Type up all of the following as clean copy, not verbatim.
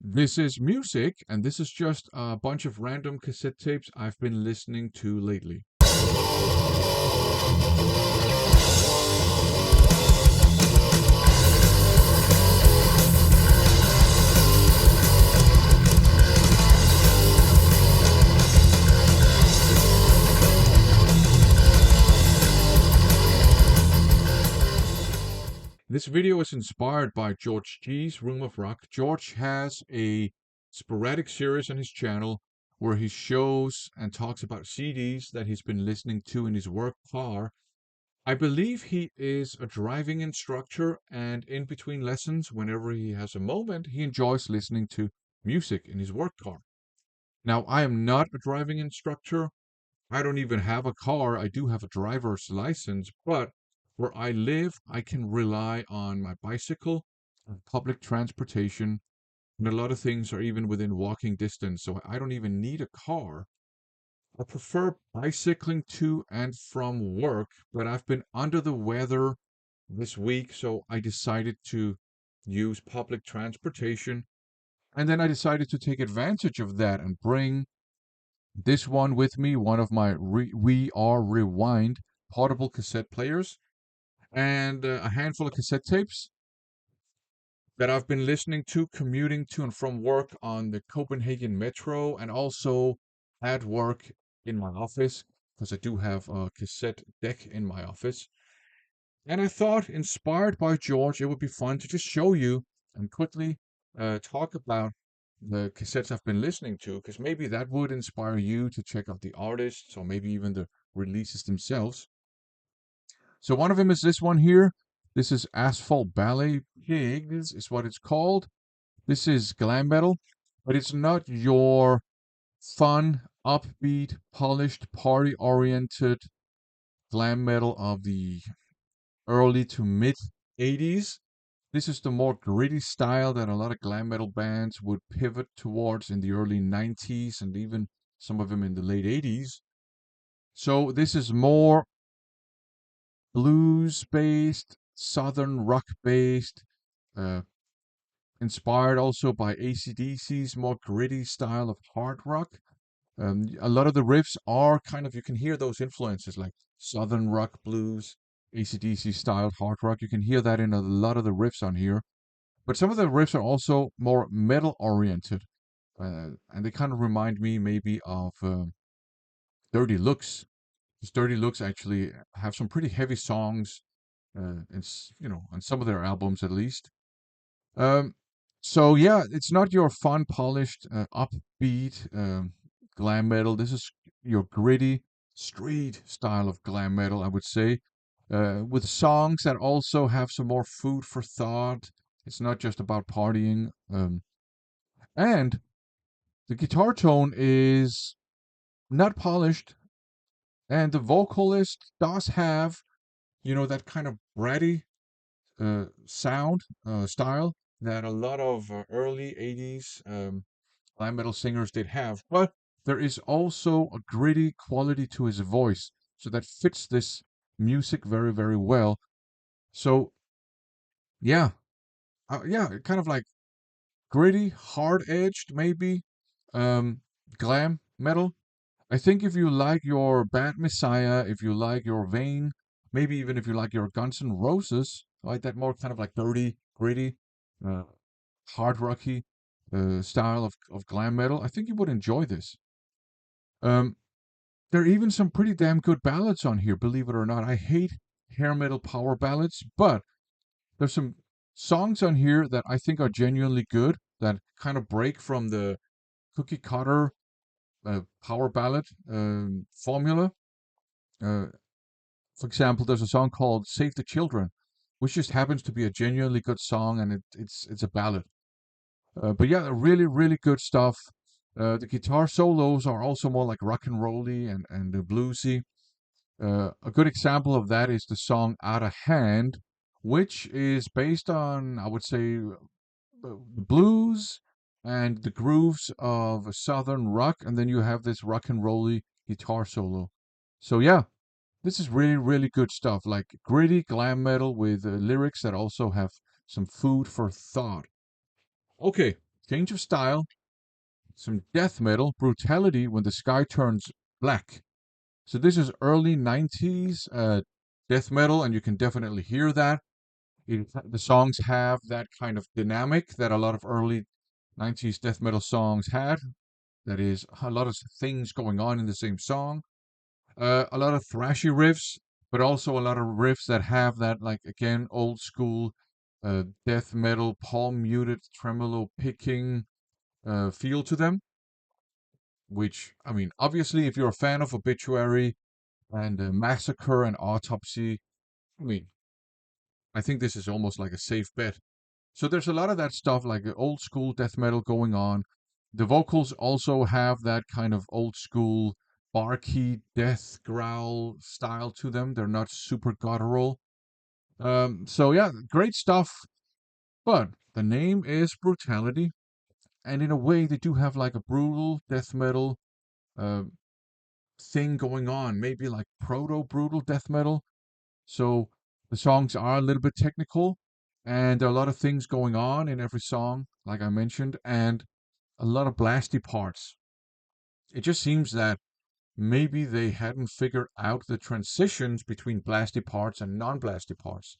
This is music, and this is just a bunch of random cassette tapes I've been listening to lately. This video is inspired by George G's Room of Rock. George has a sporadic series on his channel where he shows and talks about CDs that he's been listening to in his work car. I believe he is a driving instructor, and in between lessons, whenever he has a moment, he enjoys listening to music in his work car. Now, I am not a driving instructor. I don't even have a car. I do have a driver's license, but where I live, I can rely on my bicycle and public transportation, and a lot of things are even within walking distance, so I don't even need a car. I prefer bicycling to and from work, but I've been under the weather this week, so I decided to use public transportation. And then I decided to take advantage of that and bring this one with me, one of my We Are Rewind portable cassette players, and a handful of cassette tapes that I've been listening to commuting to and from work on the Copenhagen Metro and also at work in my office, because I do have a cassette deck in my office. And I thought, inspired by George, it would be fun to just show you and quickly talk about the cassettes I've been listening to, because maybe that would inspire you to check out the artists or maybe even the releases themselves. So one of them is this one here. This is Asphalt Ballet Pigs, is what it's called. This is glam metal, but it's not your fun, upbeat, polished, party-oriented glam metal of the early to mid 80s. This is the more gritty style that a lot of glam metal bands would pivot towards in the early 90s and even some of them in the late 80s. So this is more blues based, southern rock based, uh, inspired also by AC/DC's more gritty style of hard rock. A lot of the riffs are kind of, you can hear those influences like southern rock, blues, AC/DC style hard rock. You can hear that in a lot of the riffs on here. But some of the riffs are also more metal oriented. And they kind of remind me maybe of Dirty Looks. Because Dirty Looks actually have some pretty heavy songs, on some of their albums at least. Um, so yeah, it's not your fun, polished, upbeat glam metal. This is your gritty, street style of glam metal, I would say, with songs that also have some more food for thought. It's not just about partying. And the guitar tone is not polished, and the vocalist does have, that kind of bratty sound style that a lot of early 80s glam metal singers did have. But there is also a gritty quality to his voice, so that fits this music very, very well. So yeah, yeah, kind of like gritty, hard edged, maybe glam metal. I think if you like your Bad Messiah, if you like your Vain, maybe even if you like your Guns N' Roses, like that more kind of like dirty, gritty, uh, hard rocky style of glam metal, I think you would enjoy this. Um, there are even some pretty damn good ballads on here, believe it or not. I hate hair metal power ballads, but there's some songs on here that I think are genuinely good, that kind of break from the cookie cutter power ballad formula. Uh, for example, there's a song called "Save the Children," which just happens to be a genuinely good song, and it's a ballad. But yeah, really really good stuff. The guitar solos are also more like rock and rolly and bluesy. A good example of that is the song "Out of Hand," which is based on, I would say, the blues and the grooves of southern rock, and then you have this rock and rolly guitar solo. So yeah, this is really really good stuff, like gritty glam metal with lyrics that also have some food for thought. Okay, Change of style, some death metal, Brutality, When the Sky Turns Black. So this is early 90s death metal, and you can definitely hear that. The songs have that kind of dynamic that a lot of early 90s death metal songs had. That is, a lot of things going on in the same song. A lot of thrashy riffs, but also a lot of riffs that have that, like, again, old school death metal, palm muted, tremolo picking feel to them. Which, I mean, obviously, if you're a fan of Obituary and Massacre and Autopsy, I mean, I think this is almost like a safe bet. So there's a lot of that stuff, like old school death metal going on. The vocals also have that kind of old school barky death growl style to them. They're not super guttural. So yeah, great stuff. But the name is Brutality, and in a way, they do have like a brutal death metal uh, thing going on, maybe like proto brutal death metal. So the songs are a little bit technical, and there are a lot of things going on in every song, like I mentioned, and a lot of blasty parts. It just seems that maybe they hadn't figured out the transitions between blasty parts and non-blasty parts.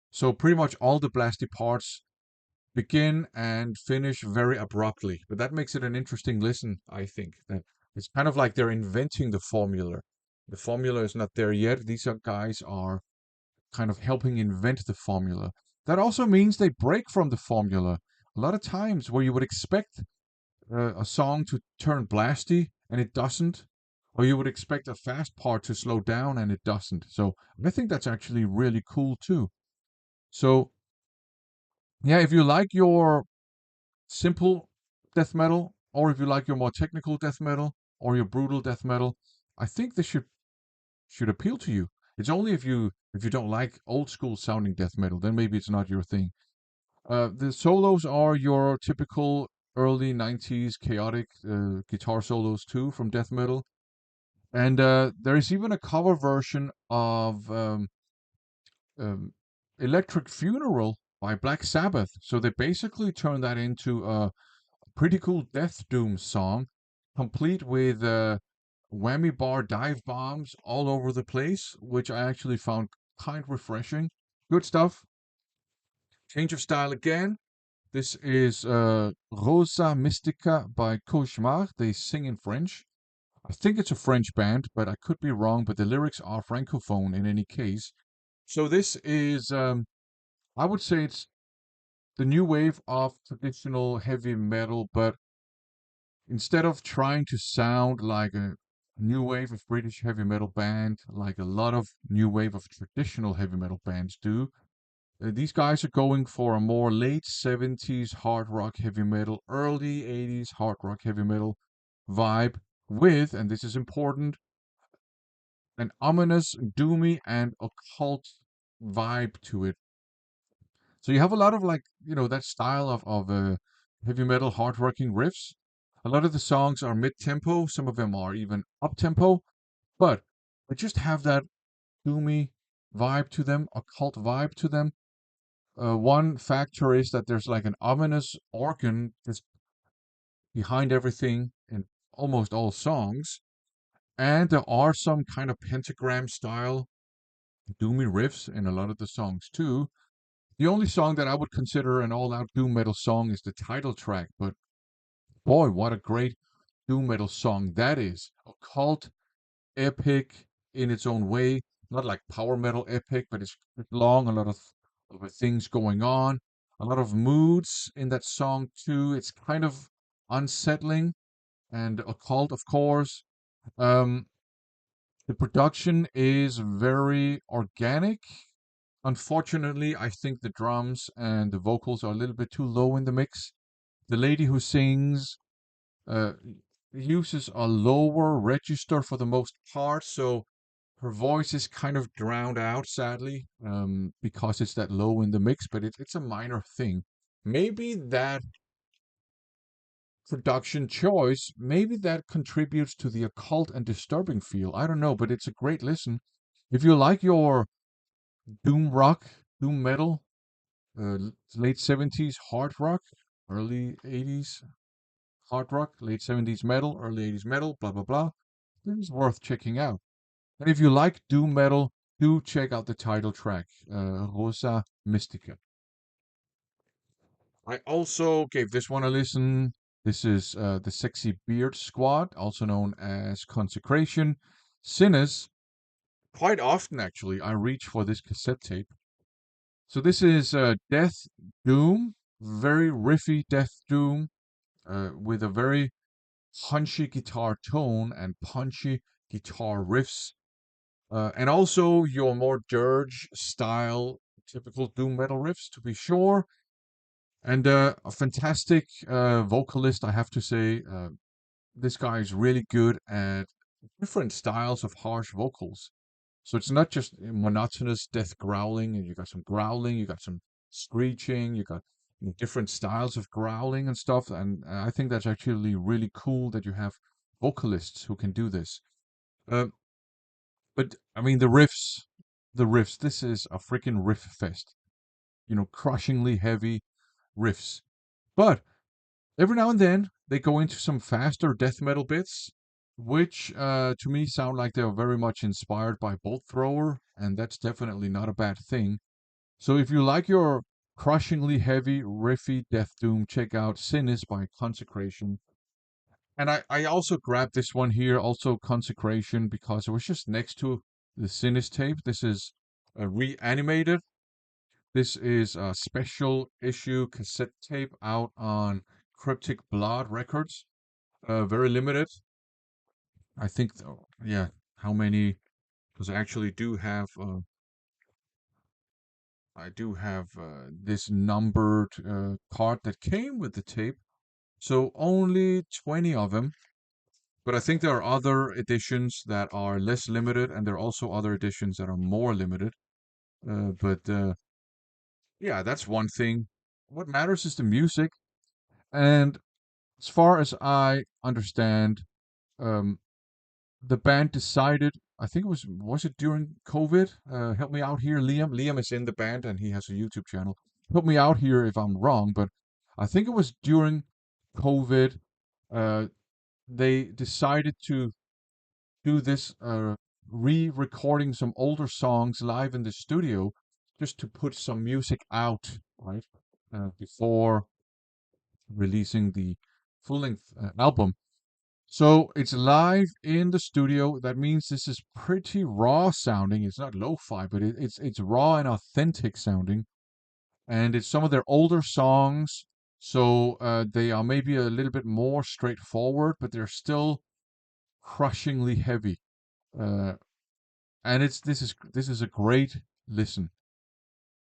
So pretty much all the blasty parts begin and finish very abruptly. But that makes it an interesting listen, I think. That it's kind of like they're inventing the formula. The formula is not there yet. These guys are kind of helping invent the formula. That also means they break from the formula. A lot of times where you would expect a song to turn blasty and it doesn't, or you would expect a fast part to slow down and it doesn't. So I think that's actually really cool too. So yeah, if you like your simple death metal, or if you like your more technical death metal, or your brutal death metal, I think this should appeal to you. It's only if you don't like old school sounding death metal, then maybe it's not your thing. The solos are your typical early 90s chaotic guitar solos too from death metal. And there is even a cover version of um, Electric Funeral by Black Sabbath. So they basically turned that into a pretty cool Death Doom song, complete with whammy bar dive bombs all over the place, which I actually found kind of refreshing. Good stuff. Change of style again. This is Rosa Mystica by Cauchemar. They sing in French. I think it's a French band, but I could be wrong. But the lyrics are francophone in any case. So this is, I would say, it's the new wave of traditional heavy metal, but instead of trying to sound like a new wave of British heavy metal band, like a lot of new wave of traditional heavy metal bands do, these guys are going for a more late 70s hard rock heavy metal, early 80s hard rock heavy metal vibe with, and this is important, an ominous, doomy, and occult vibe to it. So you have a lot of, like, that style of heavy metal hard rocking riffs. A lot of the songs are mid tempo, some of them are even up tempo, but they just have that doomy vibe to them, occult vibe to them. One factor is that there's like an ominous organ that's behind everything in almost all songs, and there are some kind of pentagram style doomy riffs in a lot of the songs too. The only song that I would consider an all out doom metal song is the title track, but boy, what a great doom metal song that is. Occult, epic in its own way, not like power metal epic, but it's long, a lot of things going on, a lot of moods in that song too. It's kind of unsettling and occult, of course. Um, the production is very organic. Unfortunately, I think the drums and the vocals are a little bit too low in the mix. The lady who sings uh, uses a lower register for the most part, so her voice is kind of drowned out, sadly, because it's that low in the mix, but it's a minor thing. Maybe that production choice, maybe that contributes to the occult and disturbing feel. I don't know, but it's a great listen. If you like your doom rock, doom metal, late 70s hard rock, early 80s hard rock, late 70s metal, early 80s metal, blah, blah, blah. This is worth checking out. And if you like doom metal, do check out the title track, Rosa Mystica. I also gave this one a listen. This is the Sexy Beard Squad, also known as Consecration. Sinners, quite often actually, I reach for this cassette tape. So this is Death Doom, very riffy Death Doom, with a very punchy guitar tone and punchy guitar riffs. And also your more dirge style, typical doom metal riffs, to be sure. And a fantastic vocalist, I have to say. This guy is really good at different styles of harsh vocals. So it's not just monotonous death growling, and you got some growling, you got some screeching, you got different styles of growling and stuff. And I think that's actually really cool that you have vocalists who can do this. Um, but I mean, the riffs. This is a freaking riff fest. Crushingly heavy riffs. But every now and then they go into some faster death metal bits, which to me sound like they're very much inspired by Bolt Thrower, and that's definitely not a bad thing. So if you like your crushingly heavy, riffy death doom, check out Sin is by Consecration. And I also grabbed this one here, also Consecration, because it was just next to the Sinis tape. This is reanimated. This is a special issue cassette tape out on Cryptic Blood Records. Very limited. I think, yeah, how many? Because I do have this numbered card that came with the tape. So only 20 of them. But I think there are other editions that are less limited, and there are also other editions that are more limited. But yeah, that's one thing. What matters is the music. And as far as I understand, um, the band decided, I think was it during COVID? Help me out here, Liam. Liam is in the band and he has a YouTube channel. Help me out here if I'm wrong, but I think it was during COVID. Uh, they decided to do this re-recording some older songs live in the studio, just to put some music out, right, before releasing the full-length album. So it's live in the studio. That means this is pretty raw sounding. It's not lo-fi, but it's raw and authentic sounding. And it's some of their older songs. So they are maybe a little bit more straightforward, but they're still crushingly heavy. Uh, and this is a great listen.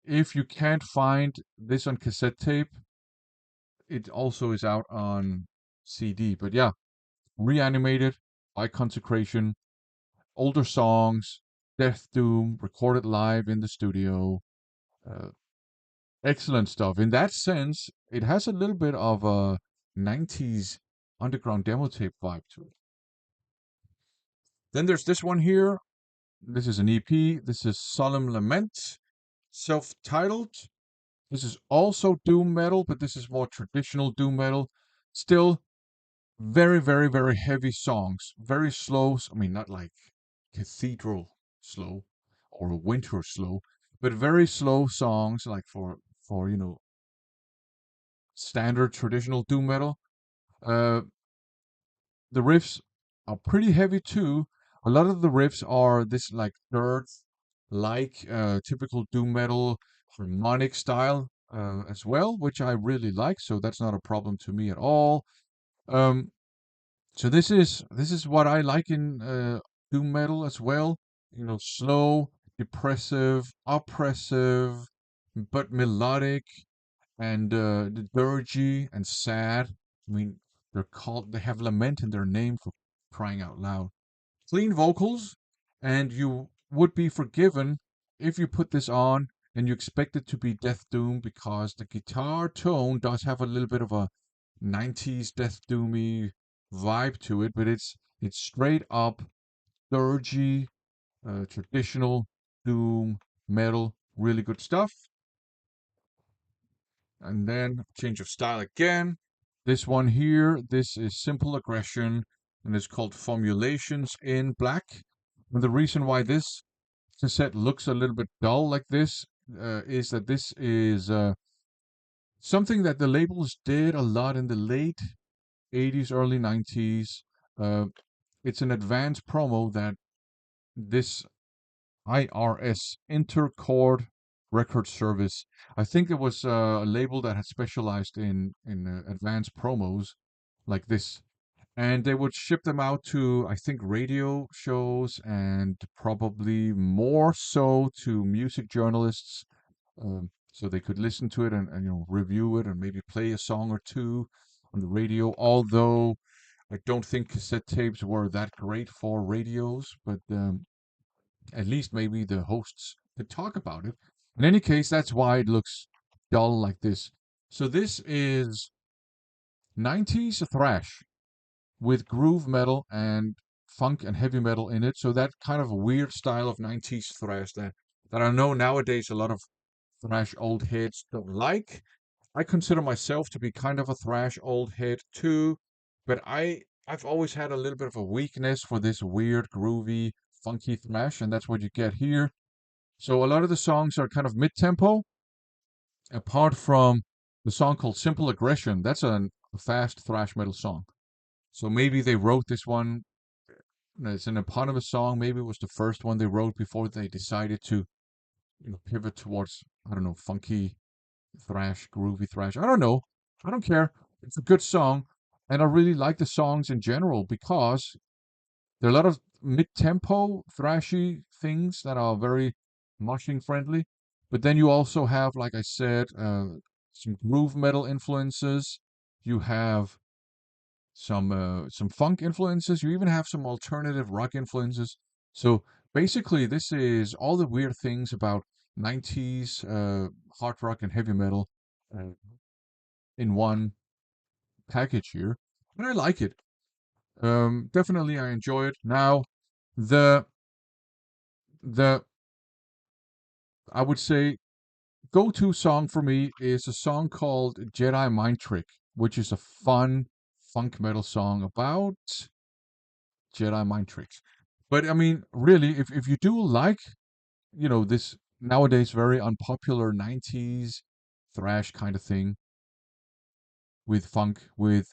If you can't find this on cassette tape, it also is out on CD. But yeah, reanimated by Consecration, older songs, Death Doom, recorded live in the studio. Uh, Excellent stuff. In that sense, it has a little bit of a 90s underground demo tape vibe to it. Then there's this one here. This is an EP. This is Solemn Lament, self-titled. This is also doom metal, but this is more traditional doom metal. Still very, very, very heavy songs. Very slow. I mean, not like cathedral slow or winter slow, but very slow songs like for standard traditional doom metal. Uh, the riffs are pretty heavy too. A lot of the riffs are this like third, like typical doom metal harmonic style as well, which I really like. So that's not a problem to me at all. Um, So this is what I like in doom metal as well. Slow, depressive, oppressive, but melodic and dirgy and sad. I mean, they have lament in their name, for crying out loud. Clean vocals, and you would be forgiven if you put this on and you expect it to be Death Doom, because the guitar tone does have a little bit of a 90s Death Doomy vibe to it, but it's straight up dirgy, traditional doom metal, really good stuff. And then change of style again. This one here, this is Simple Aggression, and it's called Formulations in Black. And the reason why this cassette looks a little bit dull like this is that this is something that the labels did a lot in the late 80s, early 90s. Uh, it's an advanced promo that this IRS, Intercord Record Service. I think it was a label that had specialized in advanced promos like this, and they would ship them out to, I think, radio shows and probably more so to music journalists, so they could listen to it and review it and maybe play a song or two on the radio. Although I don't think cassette tapes were that great for radios, but at least maybe the hosts could talk about it. In any case, that's why it looks dull like this. So this is 90s thrash with groove metal and funk and heavy metal in it. So that kind of weird style of 90s thrash that I know nowadays a lot of thrash old heads don't like. I consider myself to be kind of a thrash old head too, but I've always had a little bit of a weakness for this weird, groovy, funky thrash, and that's what you get here. So a lot of the songs are kind of mid-tempo, apart from the song called Simple Aggression. That's a fast thrash metal song. So maybe they wrote this one. It's an eponymous song. Maybe it was the first one they wrote before they decided to, pivot towards, I don't know, funky thrash, groovy thrash. I don't know. I don't care. It's a good song. And I really like the songs in general because there are a lot of mid-tempo thrashy things that are very moshing friendly. But then you also have, like I said, some groove metal influences. You have some funk influences. You even have some alternative rock influences. So basically, this is all the weird things about 90s hard rock and heavy metal uh, in one package here. And I like it. Definitely, I enjoy it. Now, the the I would say go-to song for me is a song called Jedi Mind Trick, which is a fun funk metal song about Jedi mind tricks. But I mean, really, if you do like, this nowadays very unpopular 90s thrash kind of thing with funk, with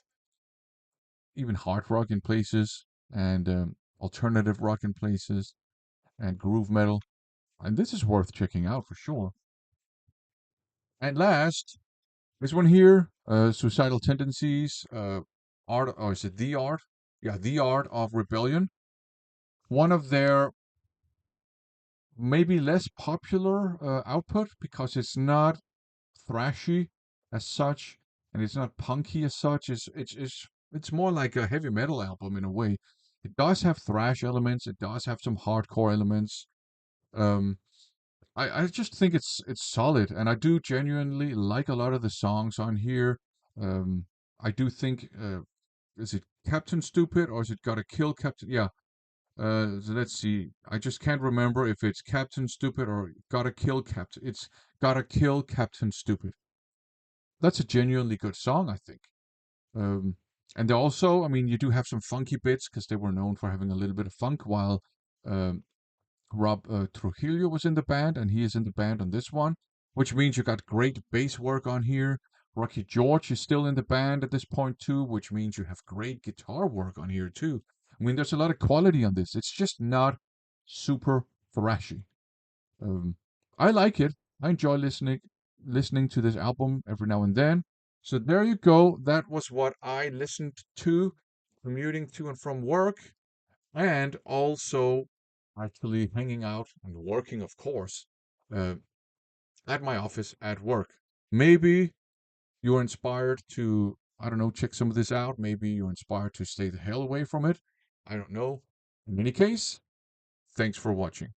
even hard rock in places, and alternative rock in places, and groove metal, and this is worth checking out for sure. And last, this one here, Suicidal Tendencies, Art, or is it The Art? Yeah, The Art of Rebellion. One of their maybe less popular output because it's not thrashy as such, and it's not punky as such. It's more like a heavy metal album in a way. It does have thrash elements. It does have some hardcore elements. Um, I just think it's solid, and I do genuinely like a lot of the songs on here. Um, I do think is it Captain Stupid or is it Gotta Kill Captain? Yeah. So let's see. I just can't remember if it's Captain Stupid or Gotta Kill Captain. It's Gotta Kill Captain Stupid. That's a genuinely good song, I think. Um, and also, I mean, you do have some funky bits because they were known for having a little bit of funk while um, Rob Trujillo was in the band, and he is in the band on this one, which means you got great bass work on here. Rocky George is still in the band at this point too, which means you have great guitar work on here too. I mean, there's a lot of quality on this. It's just not super thrashy. Um, I like it. I enjoy listening to this album every now and then. So there you go. That was what I listened to commuting to and from work, and also actually hanging out and working, of course, uh, at my office at work. Maybe you're inspired to, I don't know, check some of this out. Maybe you're inspired to stay the hell away from it. I don't know. In any case, thanks for watching.